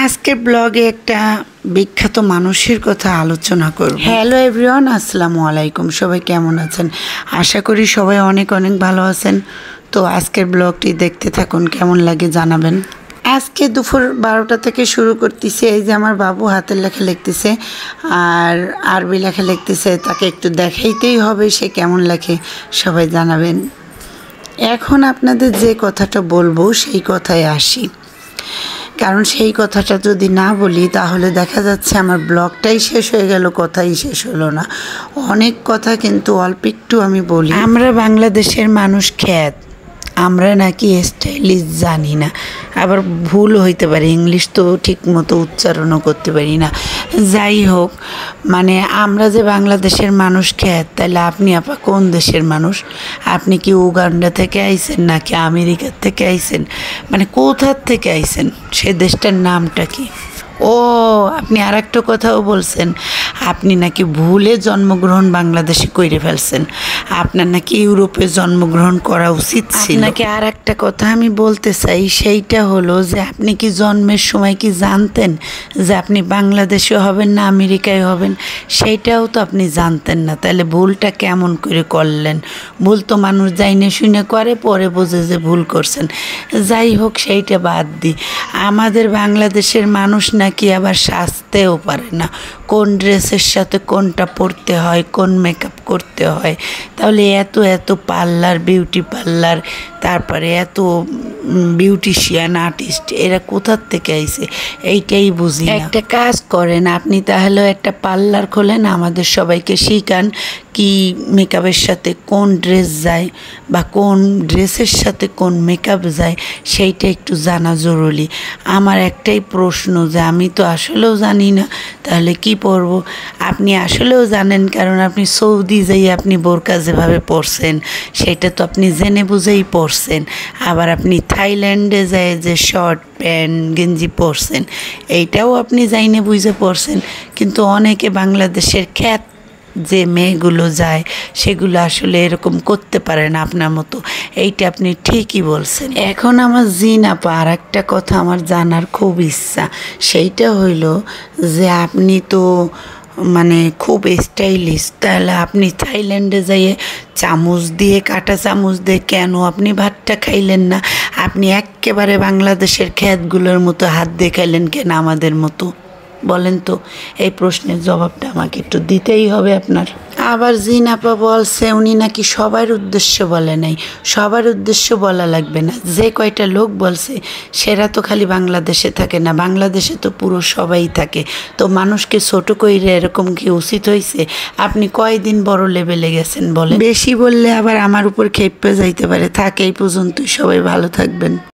আজকের ব্লগে একটা বিখ্যাত মানুষের কথা আলোচনা করব। হ্যালো এভরিওয়ান, আসসালামু আলাইকুম। সবাই কেমন আছেন? আশা করি সবাই অনেক অনেক ভালো আছেন। তো আজকের ব্লগটি দেখতে থাকুন, কেমন লাগে জানাবেন। আজকে দুপুর 12টা থেকে শুরু করতেছি। এই যে আমার বাবু হাতের লেখা লিখতেছে আর আরবি লেখা লিখতেছে, তাকে একটু দেখাইতেই হবে সে কেমন লেখে, সবাই জানাবেন। এখন আপনাদের যে কথাটা বলবো সেই কথায় আসি, কারণ সেই কথাটা যদি না বলি তাহলে দেখা যাচ্ছে আমার ব্লগটাই শেষ হয়ে গেল, কথাই শেষ হলো না। অনেক কথা কিন্তু অল্প একটু আমি বলি। আমরা বাংলাদেশের মানুষ খ্যাত, আমরা নাকি স্টাইলিশ জানি না, আবার ভুল হইতে পারে, ইংলিশ তো ঠিক মতো উচ্চারণও করতে পারি না। যাই হোক, মানে আমরা যে বাংলাদেশের মানুষ খ্যাত, তাহলে আপনি আপা কোন দেশের মানুষ? আপনি কি উগান্ডা থেকে আইছেন নাকি আমেরিকার থেকে আইছেন? মানে কোথার থেকে আইছেন? সে দেশটার নামটা কি? ও, আপনি আর একটা কথাও বলছেন, আপনি নাকি ভুলে জন্মগ্রহণ বাংলাদেশে করে ফেলছেন, আপনার নাকি ইউরোপে জন্মগ্রহণ করা উচিত ছিল। নাকি আর একটা কথা আমি বলতে চাই, সেইটা হলো যে আপনি কি জন্মের সময় কি জানতেন যে আপনি বাংলাদেশে হবেন না আমেরিকায় হবেন? সেইটাও তো আপনি জানতেন না, তাহলে ভুলটা কেমন করে করলেন? ভুল তো মানুষ যাইনে শুনে করে, পরে বোঝে যে ভুল করছেন। যাই হোক, সেইটা বাদ দিই। আমাদের বাংলাদেশের মানুষ নাকি আবার সাজতেও পারে না, কোন ড্রেসের সাথে কোনটা পরতে হয়, কোন মেকআপ করতে হয়। তাহলে এত এত পার্লার, বিউটি পার্লার, তারপরে এত বিউটিশিয়ান, আর্টিস্ট, এরা কোথার থেকে আইছে এইটাই বুঝি না। একটা কাজ করেন আপনি, তাহলে একটা পার্লার খোলেন, আমাদের সবাইকে শিখান কি মেকআপের সাথে কোন ড্রেস যায় বা কোন ড্রেসের সাথে কোন মেকআপ যায়, সেইটা একটু জানা জরুরি। আমার একটাই প্রশ্ন যে আমি তো আসলেও জানি না, তাহলে কি পরব? আপনি আসলেও জানেন, কারণ আপনি সৌদি যাই আপনি বোরকা যেভাবে পরছেন সেটা তো আপনি জেনে বুঝেই পরছেন। আবার আপনি থাইল্যান্ডে যায় যে শর্ট প্যান্ট গেঞ্জি পরছেন, এইটাও আপনি জাইনে বুঝে পরছেন। কিন্তু অনেকে বাংলাদেশের খ্যাত যে মেয়েগুলো যায় সেগুলো আসলে এরকম করতে পারে না আপনার মতো, এইটা আপনি ঠিকই বলছেন। এখন আমার জিন আপা আর একটা কথা আমার জানার খুব ইচ্ছা, সেইটা হইল যে আপনি তো মানে খুব স্টাইলিশ, তাহলে আপনি থাইল্যান্ডে যাইয়ে চামচ দিয়ে, কাঁটা চামচ দিয়ে কেন আপনি ভাতটা খাইলেন না? আপনি একেবারে বাংলাদেশের খ্যাতগুলোর মতো হাত দিয়ে খাইলেন কেন আমাদের মতো? বলেন তো, এই প্রশ্নের জবাবটা আমাকে একটু দিতেই হবে আপনার। আবার জিন আপা বলছে উনি নাকি সবার উদ্দেশ্য বলে নাই। সবার উদ্দেশ্য বলা লাগবে না, যে কয়টা লোক বলছে সেরা তো খালি বাংলাদেশে থাকে না, বাংলাদেশে তো পুরো সবাই থাকে। তো মানুষকে ছোট কইরে এরকম কি উচিত হয়েছে? আপনি কয়দিন বড় লেভেলে গেছেন বলেন? বেশি বললে আবার আমার উপর খেপে যাইতে পারে। থাক, এই পর্যন্তই, সবাই ভালো থাকবেন।